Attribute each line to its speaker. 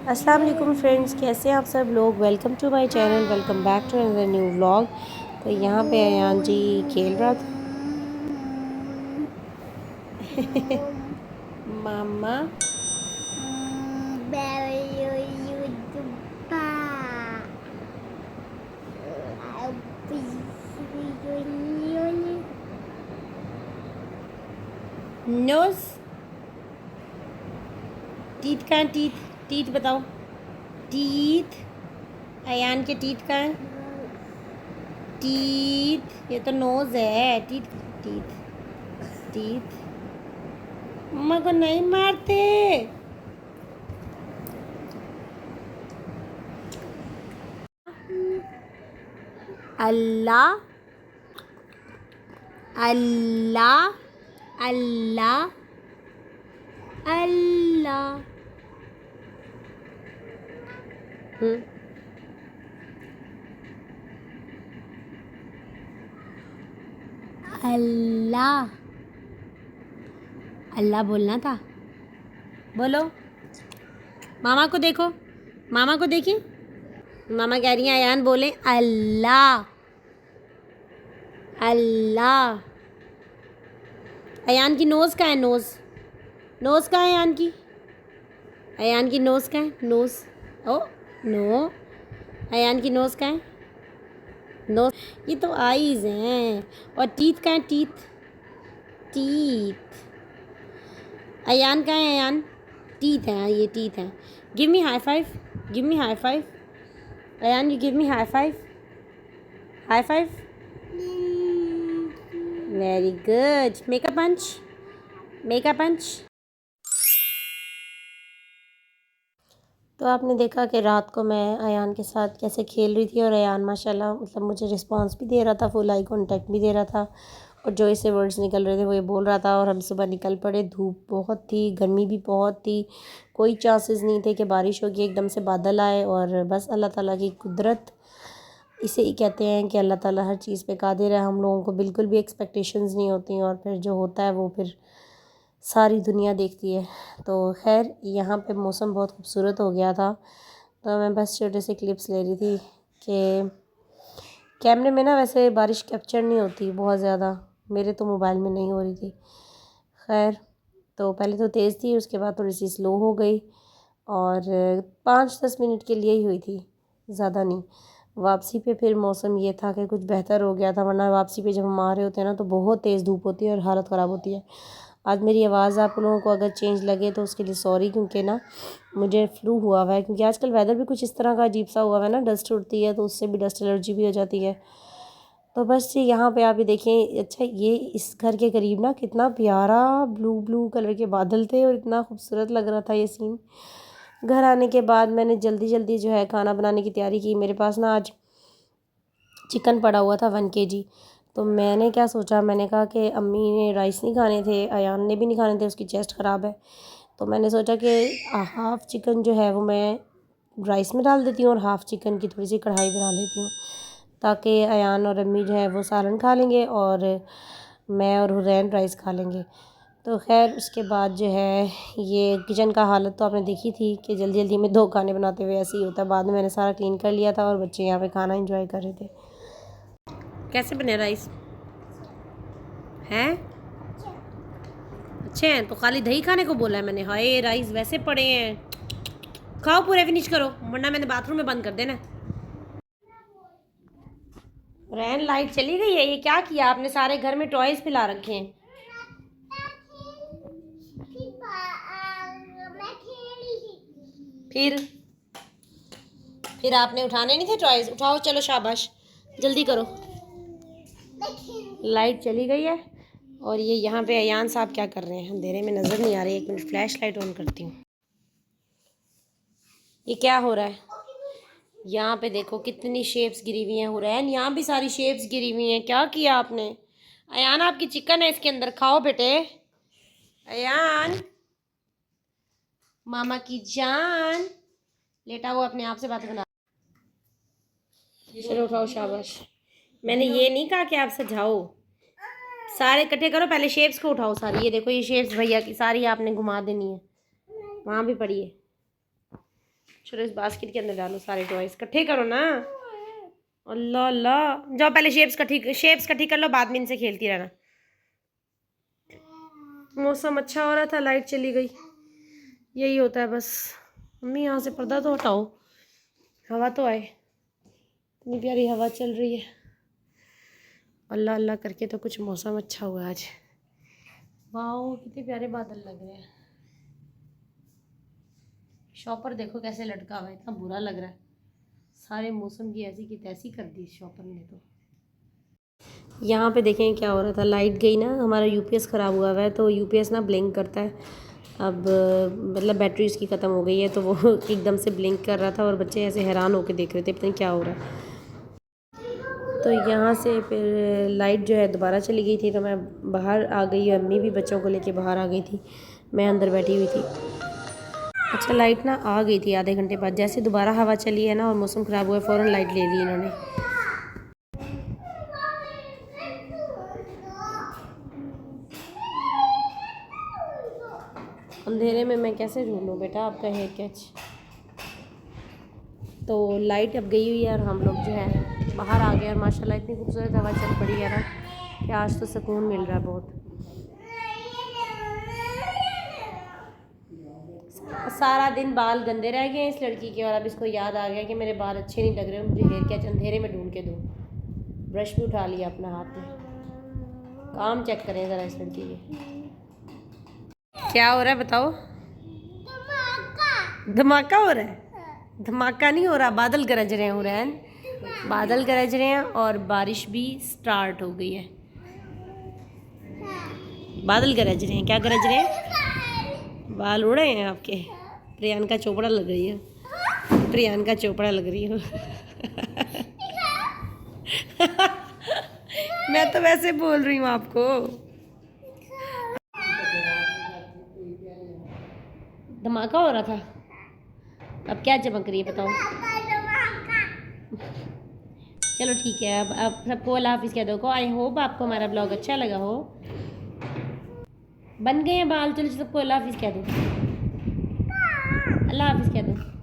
Speaker 1: अस्सलाम वालेकुम फ्रेंड्स, कैसे हैं आप सब लोग। Welcome to my channel, welcome back to another new vlog. तो यहाँ पे अयान जी खेल रहा था। मामा नोज टीथ कहाँ हैं? टीथ टीथ बताओ। टीथ अयान के टीथ कहाँ हैं? टीथ, ये तो नोज है। Teeth teeth teeth. मम्मा को नहीं मारते। अल्लाह अल्लाह अल्लाह अल्लाह। अल्लाह अल्लाह बोलना था। बोलो। मामा को देखो, मामा को देखिए। मामा कह रही हैं अयान बोले अल्लाह अल्लाह। अयान की नोज़ कहाँ है? नोज़ नोज़ कहाँ है अयान की? अयान की नोज़ कहाँ है? नोज़। Oh no. अयान की नोज़ कहाँ है? नोज़, ये तो आईज़ हैं। और टीथ कहाँ है? Teeth teeth. अयान कहाँ है? अयान टीथ हैं, ये टीथ हैं। Give me high five, give me high five. Ayaan you give me high five, high five. Very good. Make a punch, make a punch. तो आपने देखा कि रात को मैं अयान के साथ कैसे खेल रही थी और अयान माशाल्लाह मतलब मुझे रिस्पांस भी दे रहा था, फुल आई कांटेक्ट भी दे रहा था और जो इससे वर्ड्स निकल रहे थे वो ये बोल रहा था। और हम सुबह निकल पड़े। धूप बहुत थी, गर्मी भी बहुत थी, कोई चांसेस नहीं थे कि बारिश होगी। एकदम से बादल आए और बस अल्लाह ताला की कुदरत, इसे ही कहते हैं कि अल्लाह ताला हर चीज़ पे कादिर है। हम लोगों को बिल्कुल भी एक्सपेक्टेशंस नहीं होती और फिर जो होता है वो फिर सारी दुनिया देखती है। तो खैर यहाँ पे मौसम बहुत खूबसूरत हो गया था। तो मैं बस छोटे से क्लिप्स ले रही थी कि कैमरे में ना वैसे बारिश कैप्चर नहीं होती बहुत ज़्यादा, मेरे तो मोबाइल में नहीं हो रही थी। खैर तो पहले तो तेज़ थी, उसके बाद थोड़ी सी स्लो हो गई और 5-10 मिनट के लिए ही हुई थी, ज़्यादा नहीं। वापसी पे फिर मौसम ये था कि कुछ बेहतर हो गया था, वरना वापसी पे जब हम आ रहे होते हैं ना तो बहुत तेज़ धूप होती है और हालत ख़राब होती है। आज मेरी आवाज़ आप लोगों को अगर चेंज लगे तो उसके लिए सॉरी, क्योंकि ना मुझे फ्लू हुआ हुआ है। क्योंकि आजकल वेदर भी कुछ इस तरह का अजीब सा हुआ है ना, डस्ट उड़ती है तो उससे भी डस्ट एलर्जी भी हो जाती है। तो बस ये यहाँ पे आप ये देखें। अच्छा, ये इस घर के करीब ना कितना प्यारा ब्लू ब्लू कलर के बादल थे और इतना खूबसूरत लग रहा था ये सीन। घर आने के बाद मैंने जल्दी जल्दी जो है खाना बनाने की तैयारी की। मेरे पास ना आज चिकन पड़ा हुआ था 1 kg। तो मैंने क्या सोचा, मैंने कहा कि अम्मी ने राइस नहीं खाने थे, अयान ने भी नहीं खाने थे, उसकी चेस्ट ख़राब है। तो मैंने सोचा कि हाफ़ चिकन जो है वो मैं राइस में डाल देती हूँ और हाफ़ चिकन की थोड़ी सी कढ़ाई बना लेती हूँ, ताकि अयान और अम्मी जो है वो सालन खा लेंगे और मैं और हुरैन राइस खा लेंगे। तो खैर उसके बाद जो है ये किचन का हालत तो आपने देखी थी कि जल्दी जल्दी में 2 खाने बनाते हुए ऐसे ही होता है। बाद में मैंने सारा क्लीन कर लिया था और बच्चे यहाँ पे खाना एंजॉय कर रहे थे। कैसे बने राइस हैं? अच्छे हैं। तो खाली दही खाने को बोला है मैंने। हाय राइस वैसे पड़े हैं, खाओ पूरे फिनिश करो वरना मैंने बाथरूम में बंद कर देना। रैन लाइट चली गई है, ये क्या किया आपने? सारे घर में टॉयज फैला रखे हैं। फिर फिर आपने उठाने नहीं थे टॉयज? उठाओ, चलो शाबाश, जल्दी करो। लाइट चली गई है और ये यहाँ पे अयान साहब क्या कर रहे हैं, अंधेरे में नज़र नहीं आ रही। 1 मिनट फ्लैश लाइट ऑन करती हूँ। ये क्या हो रहा है? यहाँ पे देखो कितनी शेप्स गिरी हुई हैं। हुरैन, यहाँ भी सारी शेप्स गिरी हुई हैं। क्या किया आपने? अयान आपकी चिकन है इसके अंदर, खाओ बेटे। अयान मामा की जान, लेटा हुआ अपने आप से बात बना। चलो उठाओ, शाबाश। मैंने ये नहीं कहा कि आप सजाओ, सारे इकट्ठे करो, पहले शेप्स को उठाओ सारी। ये देखो ये शेप्स भैया की सारी आपने घुमा देनी है, वहाँ भी पड़ी है। चलो इस बास्केट के अंदर डालो सारे टॉयज, इकट्ठे करो ना। अल्लाह अल्लाह, जाओ पहले शेप्स इकट्ठी कर लो, बाद में इनसे खेलती रहना। मौसम अच्छा हो रहा था, लाइट चली गई, यही होता है बस। मम्मी यहाँ से पर्दा तो हटाओ, हवा तो आए। इतनी प्यारी हवा चल रही है, अल्लाह अल्लाह करके तो कुछ मौसम अच्छा हुआ आज। वाह कितने प्यारे बादल लग रहे हैं। शॉपर देखो कैसे लटका हुआ है, इतना बुरा लग रहा है। सारे मौसम की ऐसी की तैसी कर दी शॉपर ने तो। यहाँ पे देखें क्या हो रहा था, लाइट गई ना, हमारा यूपीएस ख़राब हुआ है, तो यूपीएस ना ब्लिंक करता है। अब मतलब बैटरी उसकी ख़त्म हो गई है, तो वो एकदम से ब्लिंक कर रहा था और बच्चे ऐसे हैरान होकर देख रहे थे पता नहीं क्या हो रहा है। तो यहाँ से फिर लाइट जो है दोबारा चली गई थी, तो मैं बाहर आ गई, अम्मी भी बच्चों को लेके बाहर आ गई थी, मैं अंदर बैठी हुई थी। अच्छा लाइट ना आ गई थी आधे घंटे बाद, जैसे दोबारा हवा चली है ना और मौसम ख़राब हुआ है, फ़ौरन लाइट ले ली इन्होंने। अंधेरे में मैं कैसे ढूंढूं बेटा आपका हेयर कैच। तो लाइट अब गई हुई है और हम लोग जो है बाहर आ गए, और माशाल्लाह इतनी खूबसूरत हवा चल पड़ी है ना कि आज तो सुकून मिल रहा है बहुत। सारा दिन बाल गंदे रह गए हैं इस लड़की के, और अब इसको याद आ गया कि मेरे बाल अच्छे नहीं लग रहे, मुझे हेयर कैच अंधेरे में ढूंढ के दो। ब्रश भी उठा लिया अपना हाथ में। काम चेक करें ज़रा इस लड़की के, क्या हो रहा है बताओ। धमाका हो रहा है? धमाका नहीं हो रहा, बादल गरज रहे हैं हुरैन, बादल गरज रहे हैं और बारिश भी स्टार्ट हो गई है। बादल गरज रहे हैं, क्या गरज रहे हैं? बाल उड़ रहे हैं आपके। प्रियंका चोपड़ा लग रही है, प्रियंका चोपड़ा लग रही हो। मैं तो वैसे बोल रही हूँ आपको। धमाका हो रहा था, अब क्या चमक रही है बताओ। चलो ठीक है, अब सबको अल्लाह हाफिज़ कह दो को। आई होप आपको हमारा ब्लॉग अच्छा लगा हो। बन गए हैं बाल, चलो सबको अल्लाह हाफिज़ कह दो, अल्लाह हाफिज़ कह दो।